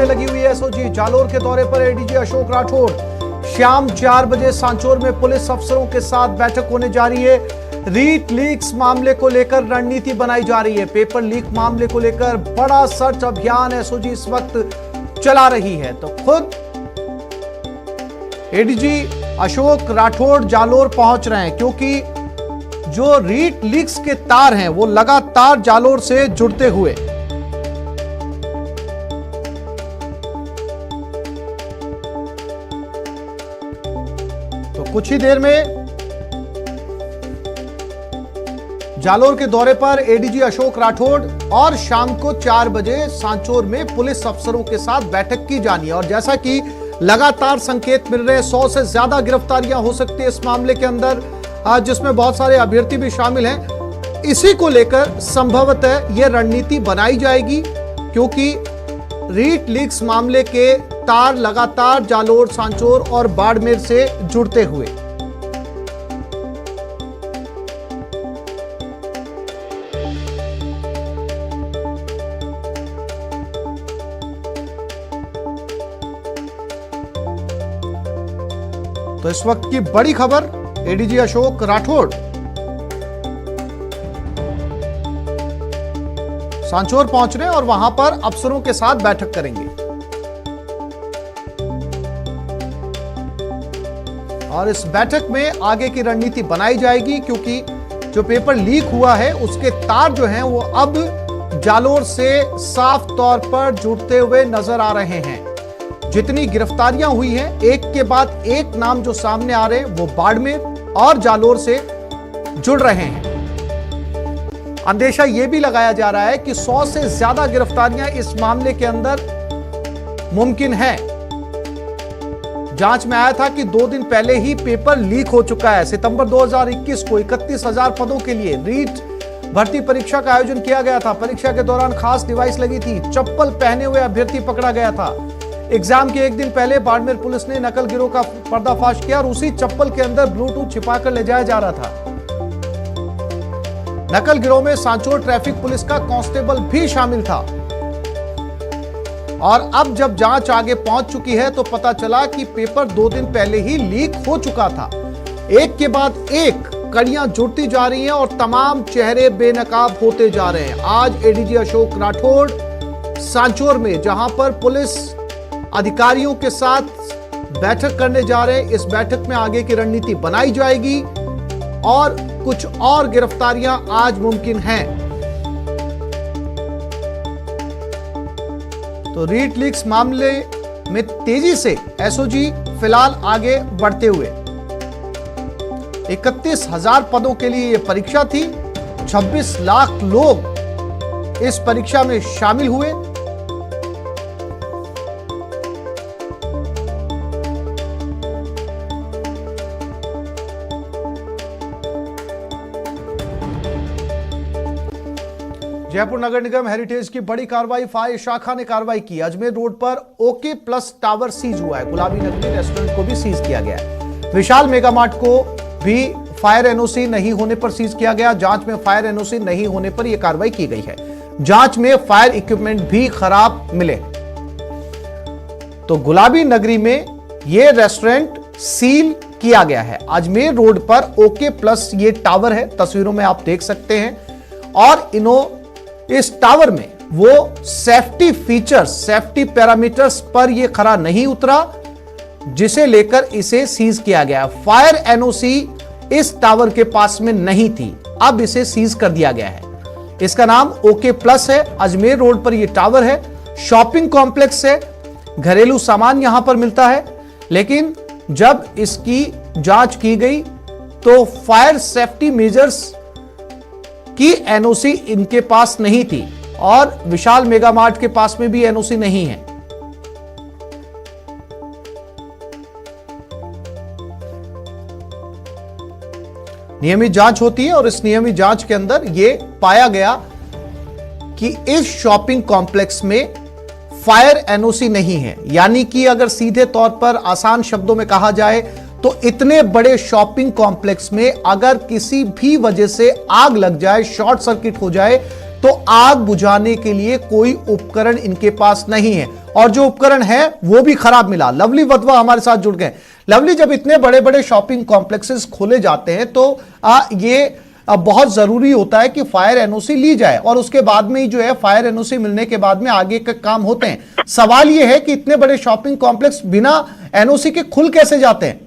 लगी हुई है एसओजी। जालोर के दौरे पर एडीजी अशोक राठौड़। शाम 4 बजे सांचौर में पुलिस अफसरों के साथ बैठक होने जा रही है। रीट लीक्स मामले को लेकर रणनीति बनाई जा रही है। पेपर लीक मामले को लेकर बड़ा सर्च अभियान एसओजी इस वक्त चला रही है। तो खुद एडीजी अशोक राठौड़ जालोर पहुंच रहे हैं, क्योंकि जो रीट लीक्स के तार हैं वो लगातार जालोर से जुड़ते हुए कुछ ही देर में जालोर के दौरे पर एडीजी अशोक राठौड़ और शाम को 4 बजे सांचौर में पुलिस अफसरों के साथ बैठक की जानी है। और जैसा कि लगातार संकेत मिल रहे हैं, 100 से ज्यादा गिरफ्तारियां हो सकती है इस मामले के अंदर, जिसमें बहुत सारे अभ्यर्थी भी शामिल हैं। इसी को लेकर संभवतः यह रणनीति बनाई जाएगी, क्योंकि रीट लीक्स मामले के तार लगातार जालोर, सांचौर और बाड़मेर से जुड़ते हुए तो इस वक्त की बड़ी खबर, एडीजी अशोक राठौड़ सांचौर पहुंच रहे हैं और वहां पर अफसरों के साथ बैठक करेंगे। और इस बैठक में आगे की रणनीति बनाई जाएगी, क्योंकि जो पेपर लीक हुआ है उसके तार जो हैं वो अब जालोर से साफ तौर पर जुड़ते हुए नजर आ रहे हैं। जितनी गिरफ्तारियां हुई हैं, एक के बाद एक नाम जो सामने आ रहे हैं वो बाड़मेर और जालोर से जुड़ रहे हैं। अंदेशा यह भी लगाया जा रहा है कि 100 से ज्यादा गिरफ्तारियां इस मामले के अंदर मुमकिन है। जांच में आया था कि 2 दिन पहले ही पेपर लीक हो चुका है। सितंबर 2021 को 31,000 पदों के लिए रीट भर्ती परीक्षा का आयोजन किया गया था। परीक्षा के दौरान खास डिवाइस लगी थी। चप्पल पहने हुए अभ्यर्थी पकड़ा गया था। एग्जाम के एक दिन पहले बाड़मेर पुलिस ने नकल गिरोह का पर्दाफाश किया और उसी चप्पल के अंदर ब्लूटूथ छिपाकर ले जाया जा रहा था। नकल गिरोह में सांचौर ट्रैफिक पुलिस का कांस्टेबल भी शामिल था। और अब जब जांच आगे पहुंच चुकी है तो पता चला कि पेपर 2 दिन पहले ही लीक हो चुका था। एक के बाद एक कड़ियां जुड़ती जा रही हैं और तमाम चेहरे बेनकाब होते जा रहे हैं। आज एडीजी अशोक राठौड़ सांचौर में, जहां पर पुलिस अधिकारियों के साथ बैठक करने जा रहे हैं, इस बैठक में आगे की रणनीति बनाई जाएगी और कुछ और गिरफ्तारियां आज मुमकिन हैं। तो रीट लीक्स मामले में तेजी से एसओजी फिलहाल आगे बढ़ते हुए 31,000 पदों के लिए यह परीक्षा थी। 26 लाख लोग इस परीक्षा में शामिल हुए। जयपुर नगर निगम हेरिटेज की बड़ी कार्रवाई, फायर शाखा ने कार्रवाई की। अजमेर रोड पर ओके प्लस टावर सीज हुआ है। गुलाबी नगरी रेस्टोरेंट को भी सीज किया गया है। विशाल मेगा मार्ट को भी फायर एनओसी नहीं होने पर सीज किया गया। जांच में फायर एनओसी नहीं होने पर यह कार्रवाई की गई है। जांच में फायर इक्विपमेंट भी खराब मिले। तो गुलाबी नगरी में यह रेस्टोरेंट सील किया गया है। अजमेर रोड पर ओके प्लस ये टावर है, तस्वीरों में आप देख सकते हैं। और इस टावर में वो सेफ्टी फीचर्स, सेफ्टी पैरामीटर्स पर ये खरा नहीं उतरा, जिसे लेकर इसे सीज किया गया। फायर एनओसी इस टावर के पास में नहीं थी, अब इसे सीज कर दिया गया है। इसका नाम ओके प्लस है। अजमेर रोड पर यह टावर है। शॉपिंग कॉम्प्लेक्स है, घरेलू सामान यहां पर मिलता है। लेकिन जब इसकी जांच की गई तो फायर सेफ्टी मेजर्स की एनओसी इनके पास नहीं थी और विशाल मेगा मार्ट के पास में भी एनओसी नहीं है। नियमित जांच होती है और इस नियमित जांच के अंदर ये पाया गया कि इस शॉपिंग कॉम्प्लेक्स में फायर एनओसी नहीं है। यानी कि अगर सीधे तौर पर आसान शब्दों में कहा जाए तो इतने बड़े शॉपिंग कॉम्प्लेक्स में अगर किसी भी वजह से आग लग जाए, शॉर्ट सर्किट हो जाए, तो आग बुझाने के लिए कोई उपकरण इनके पास नहीं है और जो उपकरण है वो भी खराब मिला। लवली वधवा हमारे साथ जुड़ गए। लवली, जब इतने बड़े बड़े शॉपिंग कॉम्प्लेक्सेस खोले जाते हैं तो ये बहुत जरूरी होता है कि फायर एनओसी ली जाए और उसके बाद में ही जो है फायर एनओसी मिलने के बाद में आगे का काम होते हैं। सवाल ये है कि इतने बड़े शॉपिंग कॉम्प्लेक्स बिना एनओसी के खुल कैसे जाते हैं?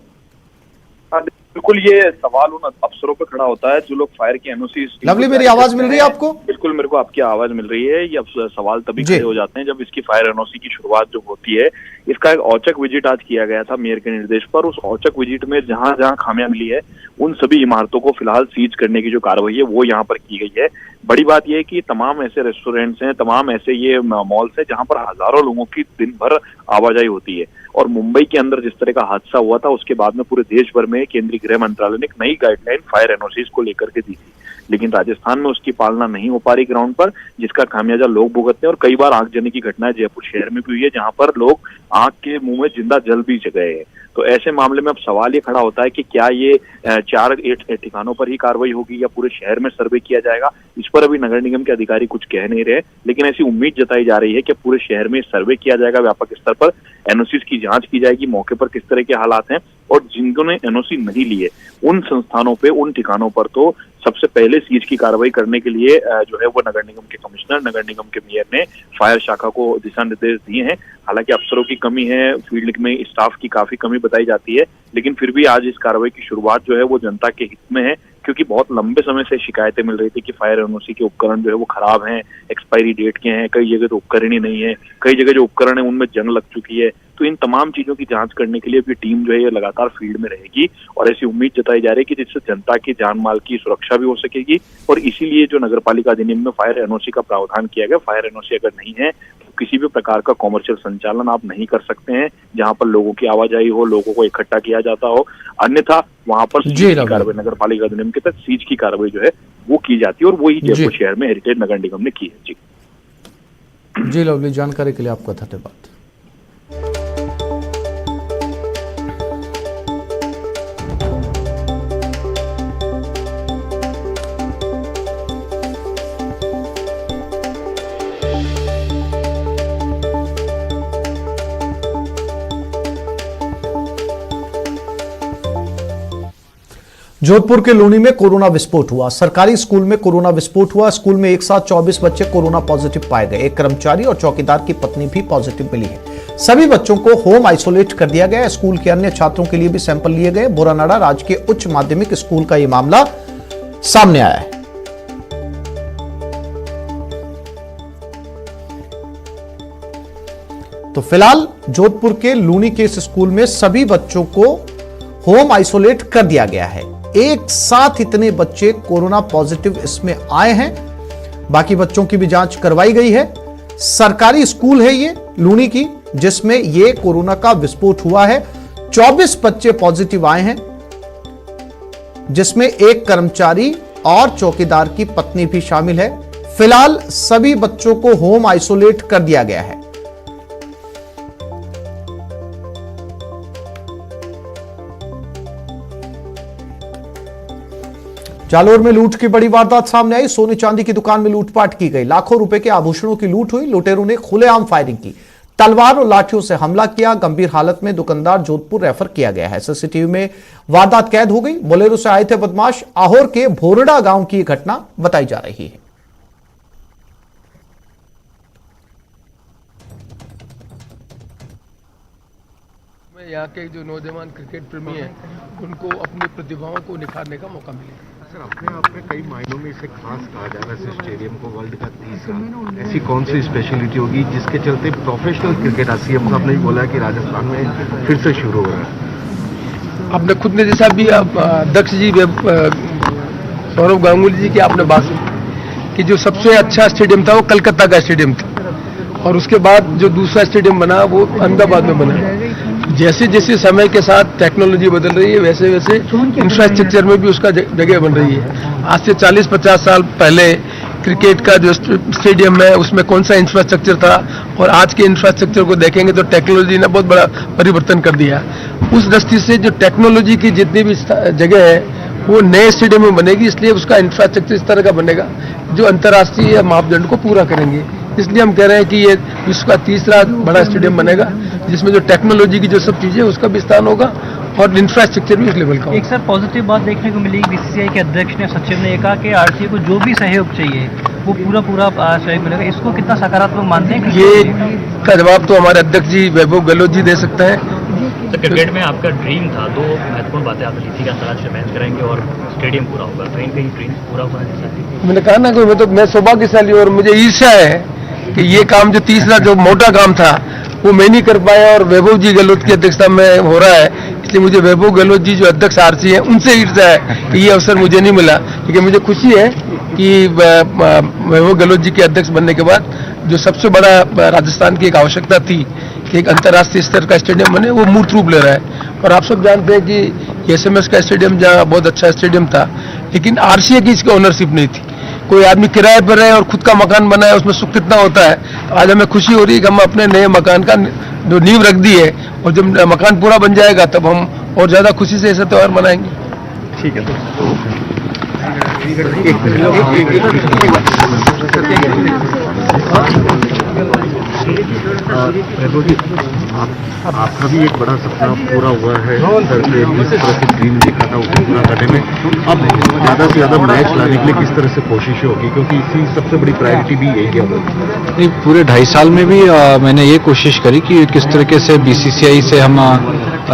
बिल्कुल, ये सवाल उन अफसरों पे खड़ा होता है जो लोग फायर की एनओसी। लवली, मेरी आवाज मिल रही है आपको? बिल्कुल, मेरे को आपकी आवाज मिल रही है। ये सवाल तभी खड़े हो जाते हैं जब इसकी फायर एनओसी की शुरुआत जो होती है। इसका एक औचक विजिट आज किया गया था मेयर के निर्देश पर। उस औचक विजिट में जहां जहां खामियां मिली है उन सभी इमारतों को फिलहाल सीज करने की जो कार्रवाई है वो यहाँ पर की गई है। बड़ी बात यह है कि तमाम ऐसे रेस्टोरेंट्स हैं, तमाम ऐसे ये मॉल्स हैं जहां पर हजारों लोगों की दिन भर आवाजाही होती है। और मुंबई के अंदर जिस तरह का हादसा हुआ था उसके बाद में पूरे देश भर में केंद्रीय गृह मंत्रालय ने एक नई गाइडलाइन फायर एनओसीज को लेकर के दी थी, लेकिन राजस्थान में उसकी पालना नहीं हो पा रही ग्राउंड पर, जिसका खामियाजा लोग भुगतते हैं। और कई बार आगजनी की घटनाएं जयपुर शहर में भी हुई है जहां पर लोग आग के मुंह में जिंदा जल भी गए हैं। तो ऐसे मामले में अब सवाल ये खड़ा होता है कि क्या ये 4 ठिकानों पर ही कार्रवाई होगी या पूरे शहर में सर्वे किया जाएगा? इस पर अभी नगर निगम के अधिकारी कुछ कह नहीं रहे, लेकिन ऐसी उम्मीद जताई जा रही है कि पूरे शहर में सर्वे किया जाएगा, व्यापक स्तर पर एनओसी की जांच की जाएगी, मौके पर किस तरह के हालात हैं और जिन्होंने एनओसी नहीं लिए उन संस्थानों पे, उन ठिकानों पर तो सबसे पहले सीज की कार्रवाई करने के लिए जो है वो नगर निगम के कमिश्नर, नगर निगम के मेयर ने फायर शाखा को दिशा निर्देश दिए हैं। हालांकि अफसरों की कमी है, फील्ड में स्टाफ की काफी कमी बताई जाती है, लेकिन फिर भी आज इस कार्रवाई की शुरुआत जो है वो जनता के हित में है, क्योंकि बहुत लंबे समय से शिकायतें मिल रही थी कि फायर एनओसी के उपकरण जो है वो खराब हैं, एक्सपायरी डेट के हैं, कई जगह तो उपकरण ही नहीं है, कई जगह जो उपकरण है उनमें जंग लग चुकी है। तो इन तमाम चीजों की जांच करने के लिए भी टीम जो है ये लगातार फील्ड में रहेगी और ऐसी उम्मीद जताई जा रही है कि जिससे जनता की जान माल की सुरक्षा भी हो सकेगी। और इसीलिए जो नगर पालिका अधिनियम में फायर एनओसी का प्रावधान किया गया, फायर एनओसी अगर नहीं है तो किसी भी प्रकार का कॉमर्शियल संचालन आप नहीं कर सकते हैं जहां पर लोगों की आवाजाही हो, लोगों को इकट्ठा किया जाता हो, अन्यथा वहां पर सीज की कार्रवाई नगर पालिका अधिनियम के तहत सीज की कार्रवाई जो है वो की जाती है और वही जयपुर शहर में हेरिटेज नगर निगम ने की है। जी लवली, जानकारी के लिए आपका धन्यवाद। जोधपुर के लूनी में कोरोना विस्फोट हुआ। सरकारी स्कूल में कोरोना विस्फोट हुआ। स्कूल में एक साथ 24 बच्चे कोरोना पॉजिटिव पाए गए। एक कर्मचारी और चौकीदार की पत्नी भी पॉजिटिव मिली है। सभी बच्चों को होम आइसोलेट कर दिया गया। स्कूल के अन्य छात्रों के लिए भी सैंपल लिए गए। बोरानाड़ा राजकीय उच्च माध्यमिक स्कूल का यह मामला सामने आया है। तो फिलहाल जोधपुर के लूनी के इस स्कूल में सभी बच्चों को होम आइसोलेट कर दिया गया है। एक साथ इतने बच्चे कोरोना पॉजिटिव इसमें आए हैं। बाकी बच्चों की भी जांच करवाई गई है। सरकारी स्कूल है ये लूनी की, जिसमें ये कोरोना का विस्फोट हुआ है। 24 बच्चे पॉजिटिव आए हैं, जिसमें एक कर्मचारी और चौकीदार की पत्नी भी शामिल है। फिलहाल सभी बच्चों को होम आइसोलेट कर दिया गया है। जालोर में लूट की बड़ी वारदात सामने आई। सोने चांदी की दुकान में लूटपाट की गई। लाखों रुपए के आभूषणों की लूट हुई। लुटेरों ने खुलेआम फायरिंग की, तलवार और लाठियों से हमला किया। गंभीर हालत में दुकानदार जोधपुर रेफर किया गया है। सीसीटीवी में वारदात कैद हो गई। बोलेरो से आए थे बदमाश। आहोर के भोरडा गांव की घटना बताई जा रही है। यहाँ के जो नौजवान क्रिकेट प्रेमी हैं उनको अपनी प्रतिभाओं को निखारने का मौका मिलेगा। सर, अपने आप में कई मायनों में इसे खास कहा जा रहा है। स्टेडियम को वर्ल्ड का 30 ऐसी कौन सी स्पेशलिटी होगी जिसके चलते प्रोफेशनल क्रिकेट सीएम साहब ने बोला कि राजस्थान में फिर से शुरू हो रहा है? आपने खुद ने जैसा भी अध्यक्ष जी सौरभ गांगुली जी की आपने बात सुनी कि जो सबसे अच्छा स्टेडियम था वो कलकत्ता का स्टेडियम था और उसके बाद जो दूसरा स्टेडियम बना वो अहमदाबाद में बना। जैसे जैसे समय के साथ टेक्नोलॉजी बदल रही है वैसे वैसे इंफ्रास्ट्रक्चर में भी उसका जगह बन रही है। आज से 40-50 साल पहले क्रिकेट का जो स्टेडियम है उसमें कौन सा इंफ्रास्ट्रक्चर था और आज के इंफ्रास्ट्रक्चर को देखेंगे तो टेक्नोलॉजी ने बहुत बड़ा परिवर्तन कर दिया। उस दृष्टि से जो टेक्नोलॉजी की जितनी भी जगह है वो नए स्टेडियम में बनेगी, इसलिए उसका इंफ्रास्ट्रक्चर इस तरह का बनेगा जो अंतर्राष्ट्रीय मापदंड को पूरा करेंगे। इसलिए हम कह रहे हैं कि ये विश्व का तीसरा बड़ा स्टेडियम बनेगा जिसमें जो टेक्नोलॉजी की जो सब चीजें उसका भी स्थान होगा और इंफ्रास्ट्रक्चर भी उस लेवल का। एक सर पॉजिटिव बात देखने को मिली, बीसीसीआई के अध्यक्ष ने सचिव ने कहा कि आरसीए को जो भी सहयोग चाहिए वो पूरा सहयोग मिलेगा। इसको कितना सकारात्मक मानते हैं? ये का जवाब तो हमारे अध्यक्ष जी वैभव गहलोत जी दे सकते हैं। तो क्रिकेट में आपका ड्रीम था, दो महत्वपूर्ण बातें आपने ली थी कि अंतर्राष्ट्रीय मैच कराएंगे और स्टेडियम पूरा होगा, कहीं कहीं ड्रीम पूरा होगा। मैंने कहा ना कि मैं सौभाग्यशाली और मुझे ईर्ष्या है कि ये काम जो तीसरा जो मोटा काम था वो मैं नहीं कर पाया और वैभव जी गहलोत की अध्यक्षता में हो रहा है। इसलिए मुझे वैभव गहलोत जी जो अध्यक्ष आरसी हैं उनसे ईर्ष्या है कि ये अवसर मुझे नहीं मिला, लेकिन मुझे खुशी है कि वैभव गहलोत जी के अध्यक्ष बनने के बाद जो सबसे बड़ा राजस्थान की एक आवश्यकता थी कि एक अंतर्राष्ट्रीय स्तर का स्टेडियम बने वो मूर्त रूप ले रहा है। और आप सब जानते हैं कि एसएमएस का स्टेडियम जहाँ बहुत अच्छा स्टेडियम था लेकिन आरसीए की इसकी ओनरशिप नहीं थी। कोई आदमी किराए पर है और खुद का मकान बनाया, उसमें सुख कितना होता है। तो आज हमें खुशी हो रही है कि हम अपने नए मकान का जो नींव रख दी है और जब मकान पूरा बन जाएगा तब हम और ज्यादा खुशी से ऐसा त्यौहार मनाएंगे। ठीक है। वैभव जी, आपका भी एक बड़ा सपना पूरा हुआ है सर से, जिस तरह से ड्रीम देखा था उसे पूरा करने में अब ज़्यादा से ज़्यादा मैच लाने के लिए किस तरह से कोशिशें होगी, क्योंकि इसी सबसे बड़ी प्रायोरिटी भी यही है। नहीं, पूरे 2.5 साल में भी मैंने ये कोशिश करी कि किस तरीके से बीसीसीआई से हम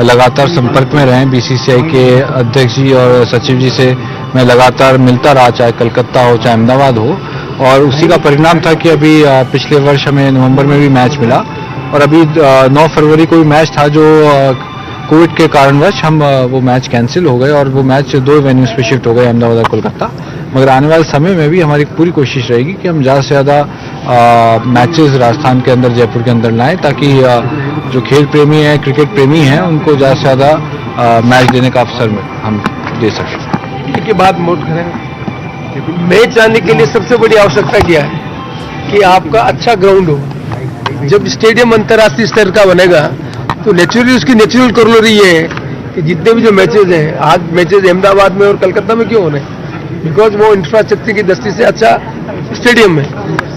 लगातार संपर्क में रहें। बीसीसीआई के अध्यक्ष जी और सचिव जी से मैं लगातार मिलता रहा, चाहे कलकत्ता हो चाहे अहमदाबाद हो, और उसी का परिणाम था कि अभी पिछले वर्ष हमें नवंबर में भी मैच मिला और अभी 9 फरवरी को भी मैच था जो कोविड के कारणवश हम वो मैच कैंसिल हो गए और वो मैच 2 वेन्यूज पे शिफ्ट हो गए, अहमदाबाद और कोलकाता। मगर आने वाले समय में भी हमारी पूरी कोशिश रहेगी कि हम ज़्यादा से ज़्यादा मैचेस राजस्थान के अंदर, जयपुर के अंदर लाएं ताकि जो खेल प्रेमी हैं, क्रिकेट प्रेमी हैं, उनको ज़्यादा से ज़्यादा मैच देने का अवसर हम दे सकें। के बाद नोट करें, मैच आने के लिए सबसे बड़ी आवश्यकता क्या है कि आपका अच्छा ग्राउंड हो। जब स्टेडियम अंतर्राष्ट्रीय स्तर का बनेगा तो नेचुरली उसकी नेचुरल कॉरोलरी ये है कि जितने भी जो मैचेस हैं, आज मैचेस अहमदाबाद में और कलकत्ता में क्यों हो रहे हैं, बिकॉज वो इंफ्रास्ट्रक्चर की दृष्टि से अच्छा स्टेडियम है।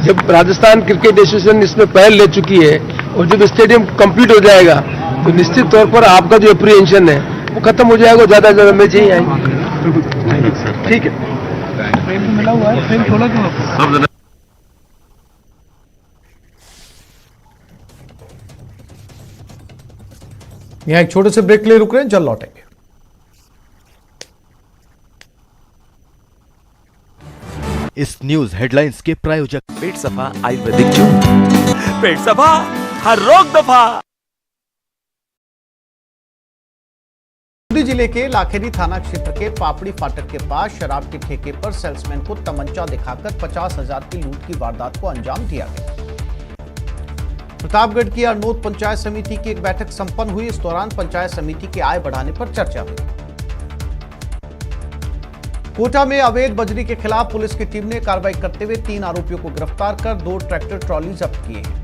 जब राजस्थान क्रिकेट एसोसिएशन इसमें पहल ले चुकी है और जब स्टेडियम कंप्लीट हो जाएगा तो निश्चित तौर पर आपका जो अप्रीहेंशन है वो खत्म हो जाएगा, ज्यादा ज्यादा मैच ही आएंगे। ठीक है। मिला हुआ है, फ्रेम खोला क्यों? यहाँ एक छोटे से ब्रेक के लिए रुक रहे हैं, जल्द लौटेंगे। इस न्यूज हेडलाइंस के प्रायोजक पेट सफा आयुर्वेदिक जूस, पेट सफा हर रोग दफा। जिले के लाखेरी थाना क्षेत्र के पापड़ी फाटक के पास शराब के ठेके पर सेल्समैन को तमंचा दिखाकर 50,000 की लूट की वारदात को अंजाम दिया गया। प्रतापगढ़ की अरनोद पंचायत समिति की एक बैठक संपन्न हुई। इस दौरान पंचायत समिति की आय बढ़ाने पर चर्चा हुई। कोटा में अवैध बजरी के खिलाफ पुलिस की टीम ने कार्रवाई करते हुए 3 आरोपियों को गिरफ्तार कर 2 ट्रैक्टर ट्रॉली जब्त किए हैं।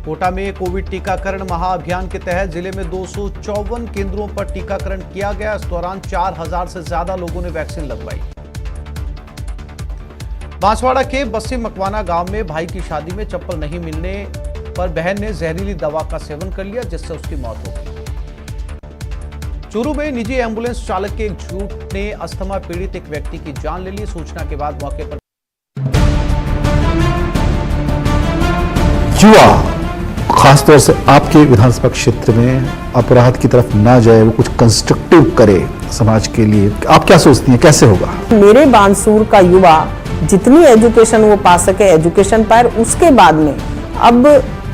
कोटा में कोविड टीकाकरण महाअभियान के तहत जिले में 254 केंद्रों पर टीकाकरण किया गया। इस दौरान 4000 से ज्यादा लोगों ने वैक्सीन लगवाई। बांसवाड़ा के बस्सी मकवाना गांव में भाई की शादी में चप्पल नहीं मिलने पर बहन ने जहरीली दवा का सेवन कर लिया, जिससे उसकी मौत हो गई। चूरू में निजी एम्बुलेंस चालक के एक झूठ ने अस्थमा पीड़ित एक व्यक्ति की जान ले ली। सूचना के बाद मौके पर युवा खासतौर से आपके विधानसभा क्षेत्र में अपराध की तरफ ना जाए, वो कुछ कंस्ट्रक्टिव करे समाज के लिए, आप क्या सोचती हैं, कैसे होगा? मेरे बानसूर का युवा जितनी एजुकेशन वो पा सके एजुकेशन पाए। उसके बाद में अब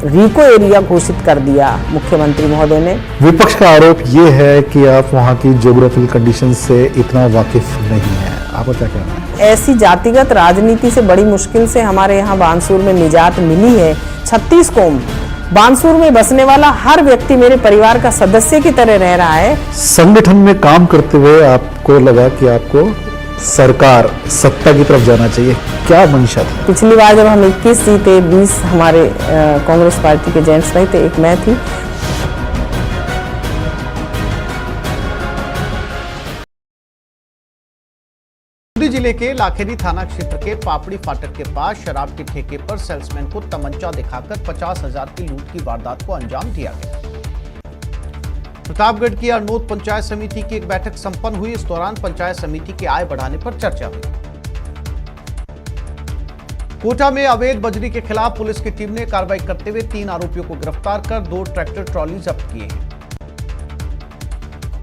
रिको एरिया घोषित कर दिया मुख्यमंत्री महोदय ने। विपक्ष का आरोप ये है कि आप वहाँ की ज्योग्राफिकल कंडीशन से इतना वाकिफ नहीं है, आपका क्या कहना है? ऐसी जातिगत राजनीति से बड़ी मुश्किल से हमारे यहाँ बानसूर में निजात मिली है। 36 कौम बानसूर में बसने वाला हर व्यक्ति मेरे परिवार का सदस्य की तरह रह रहा है। संगठन में काम करते हुए आपको लगा कि आपको सरकार सत्ता की तरफ जाना चाहिए, क्या मंशा थी? पिछली बार जब हम 21 जीते, 20 हमारे कांग्रेस पार्टी के जेंट्स नहीं थे, एक मैं थी। बूंदी जिले के लाखेरी थाना क्षेत्र के पापड़ी फाटक के पास शराब के ठेके पर सेल्समैन को तमंचा दिखाकर 50,000 की लूट की वारदात को अंजाम दिया गया। प्रतापगढ़ की अरनोद पंचायत समिति की एक बैठक संपन्न हुई। इस दौरान पंचायत समिति की आय बढ़ाने पर चर्चा हुई। कोटा में अवैध बजरी के खिलाफ पुलिस की टीम ने कार्रवाई करते हुए 3 आरोपियों को गिरफ्तार कर 2 ट्रैक्टर ट्रॉली जब्त किए हैं।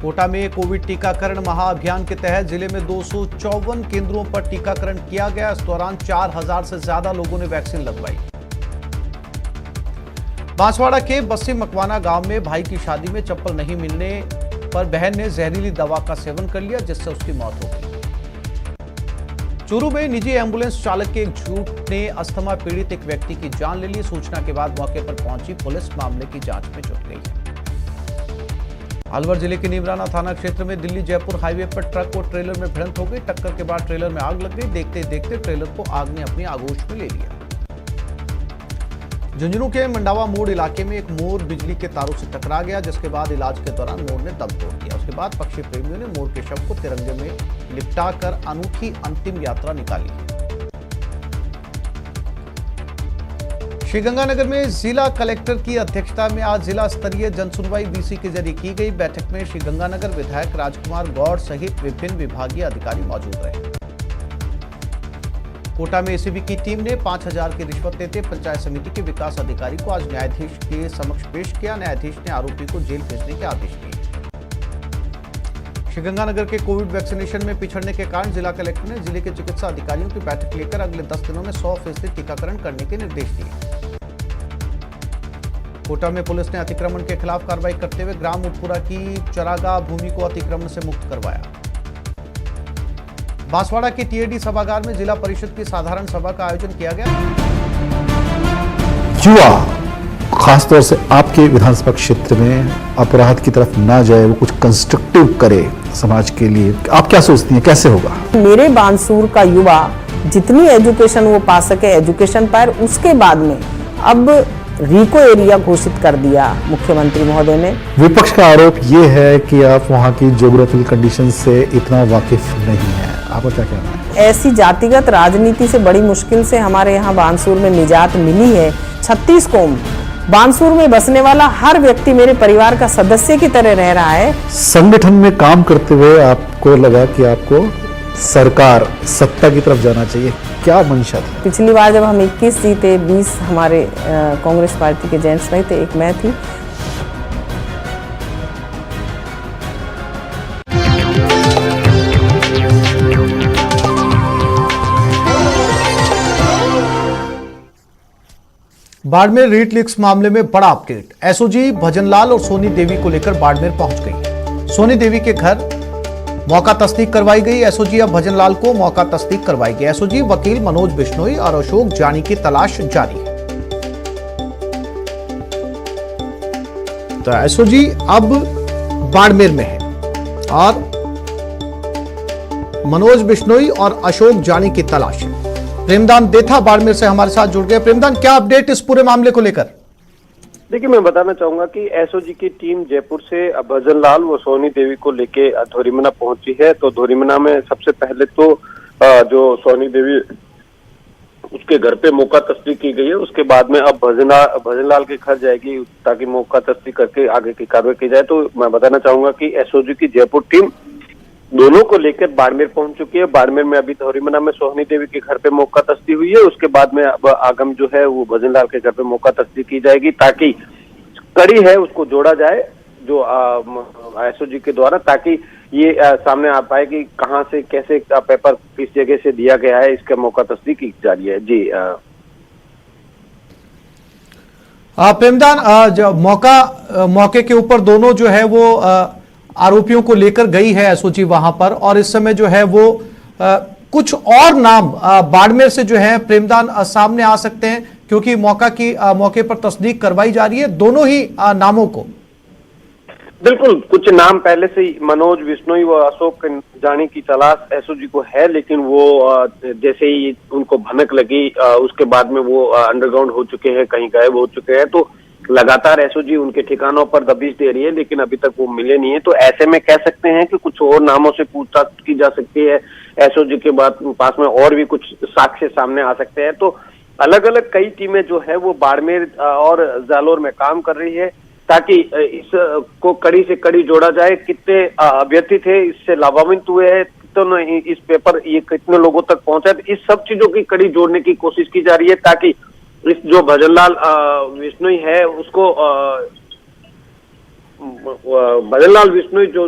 कोटा में कोविड टीकाकरण महाअभियान के तहत जिले में 254 केंद्रों पर टीकाकरण किया गया। इस दौरान 4000 से ज्यादा लोगों ने वैक्सीन लगवाई। बांसवाड़ा के बस्सी मकवाना गांव में भाई की शादी में चप्पल नहीं मिलने पर बहन ने जहरीली दवा का सेवन कर लिया, जिससे उसकी मौत हो गई। चूरू में निजी एम्बुलेंस चालक के एक झूठ ने अस्थमा पीड़ित एक व्यक्ति की जान ले ली। सूचना के बाद मौके पर पहुंची पुलिस मामले की जांच में जुट गई है। अलवर जिले के नीमराना थाना क्षेत्र में दिल्ली जयपुर हाईवे पर ट्रक और ट्रेलर में भिड़ंत हो गई। टक्कर के बाद ट्रेलर में आग लग गई। देखते देखते ट्रेलर को आग ने अपनी आगोश में ले लिया। झुंझुनू के मंडावा मोड़ इलाके में एक मोर बिजली के तारों से टकरा गया, जिसके बाद इलाज के दौरान मोर ने दम तोड़ दिया। उसके बाद पक्षी प्रेमियों ने मोर के शव को तिरंगे में लिपटाकर अनूठी अंतिम यात्रा निकाली। श्रीगंगानगर में जिला कलेक्टर की अध्यक्षता में आज जिला स्तरीय जनसुनवाई बीसी के जरिए की गई। बैठक में श्रीगंगानगर विधायक राजकुमार गौड़ सहित विभिन्न विभागीय अधिकारी मौजूद रहे। कोटा में एसीबी की टीम ने 5000 की रिश्वत लेते पंचायत समिति के विकास अधिकारी को आज न्यायाधीश के समक्ष पेश किया। न्यायाधीश ने आरोपी को जेल भेजने के आदेश दिए। श्रीगंगानगर के कोविड वैक्सीनेशन में पिछड़ने के कारण जिला कलेक्टर ने जिले के चिकित्सा अधिकारियों की बैठक लेकर अगले 10 दिनों में 100% टीकाकरण करने के निर्देश दिए। कोटा में पुलिस ने अतिक्रमण के खिलाफ कार्रवाई करते हुए ग्राम उटपुरा की चरागाह भूमि को अतिक्रमण से मुक्त करवाया। बांसवाड़ा के टीएडी सभागार में जिला परिषद की साधारण सभा का आयोजन किया गया। युवा खासतौर से आपके विधानसभा क्षेत्र में अपराध की तरफ ना जाए, वो कुछ कंस्ट्रक्टिव करे समाज के लिए, आप क्या सोचती हैं, कैसे होगा? मेरे बानसूर का युवा जितनी एजुकेशन वो पा सके एजुकेशन पाए। उसके बाद में अब रिको एरिया घोषित कर दिया मुख्यमंत्री महोदय ने। विपक्ष का आरोप ये है कि आप वहां की ज्योग्राफिकल कंडीशन से इतना वाकिफ नहीं है, आपका क्या कहना है? ऐसी जातिगत राजनीति से बड़ी मुश्किल से हमारे यहाँ बानसूर में निजात मिली है। 36 कौम बानसूर में बसने वाला हर व्यक्ति मेरे परिवार का सदस्य की तरह रह रहा है। संगठन में काम करते हुए आपको लगा कि आपको सरकार सत्ता की तरफ जाना चाहिए, क्या मंशा थी? पिछली बार जब हम 21 जीते, 20 हमारे कांग्रेस पार्टी के जेंट्स नहीं थे, एक मैं थी। बाड़मेर रीट लीक्स मामले में बड़ा अपडेट। एसओजी भजनलाल और सोनी देवी को लेकर बाड़मेर पहुंच गई। सोनी देवी के घर मौका तस्दीक करवाई गई। एसओजी अब भजनलाल को मौका तस्दीक करवाई गई। एसओजी वकील मनोज बिश्नोई और अशोक जानी की तलाश जारी है। तो एसओजी अब बाड़मेर में है और मनोज बिश्नोई और अशोक जानी की तलाश है। प्रेमदान देथा बाड़मेर से हमारे साथ जुड़ गए। प्रेमदान, क्या अपडेट इस पूरे मामले को लेकर? देखिए, मैं बताना चाहूंगा कि एसओजी की टीम जयपुर से भजनलाल व सोनी देवी को लेके धोरीमना पहुंची है। तो धोरीमना में सबसे पहले तो जो सोनी देवी उसके घर पे मौका तस्दीक की गई है। उसके बाद में अब भजनलाल के घर जाएगी ताकि मौका तस्दीक करके आगे की कार्रवाई की जाए। तो मैं बताना चाहूंगा कि एसओजी की जयपुर टीम दोनों को लेकर बाड़मेर पहुंच चुकी है। बाड़मेर में अभी धोरीमना में सोनी देवी के घर पे मौका तस्दी हुई है। उसके बाद में अब आगम जो है वो भजनलाल के घर पे मौका तस्दी की जाएगी ताकि कड़ी है उसको जोड़ा जाए जो एसओजी के द्वारा, ताकि ये सामने आ पाए कि कहां से कैसे पेपर किस जगह से दिया गया है। इसका मौका तस्दी की जा रही है। जी प्रेमदान, जो मौके के ऊपर दोनों जो है वो आरोपियों को लेकर गई है एसओजी वहां पर, और इस समय जो है वो कुछ और नाम बाड़मेर से जो है प्रेमदान सामने आ सकते हैं। क्योंकि मौके पर तस्दीक करवाई जा रही है दोनों ही नामों को। बिल्कुल, कुछ नाम पहले से ही मनोज विश्नोई व अशोक जानी की तलाश एसओजी को है, लेकिन वो जैसे ही उनको भनक लगी उसके बाद में वो अंडरग्राउंड हो चुके हैं, कहीं गायब हो चुके हैं। तो लगातार एसओजी उनके ठिकानों पर दबिश दे रही है, लेकिन अभी तक वो मिले नहीं है। तो ऐसे में कह सकते हैं कि कुछ और नामों से पूछताछ की जा सकती है। एसओजी के बाद पास में और भी कुछ साक्ष्य सामने आ सकते हैं। तो अलग अलग कई टीमें जो है वो बाड़मेर और जालोर में काम कर रही है, ताकि इस को कड़ी से कड़ी जोड़ा जाए। कितने अभ्यर्थी थे, इससे लाभान्वित हुए हैं, कितने इस पेपर ये कितने लोगों तक पहुंचा है, इस सब चीजों की कड़ी जोड़ने की कोशिश की जा रही है, ताकि इस जो भजनलाल विश्नोई है उसको भजनलाल विश्नोई जो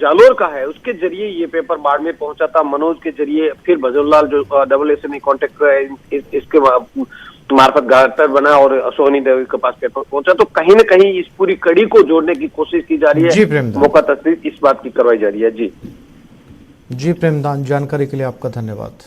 जालोर का है उसके जरिए ये पेपर बाड़मेर पहुंचा था। मनोज के जरिए फिर भजनलाल जो डबल एसएमई कॉन्टेक्ट इसके मार्फत गारतर बना और सोनी देवी के पास पेपर पहुंचा। तो कहीं न कहीं इस पूरी कड़ी को जोड़ने की कोशिश की जा रही है, मौका तस्दीक इस बात की करवाई जा रही है। जी प्रेमदान, जानकारी के लिए आपका धन्यवाद।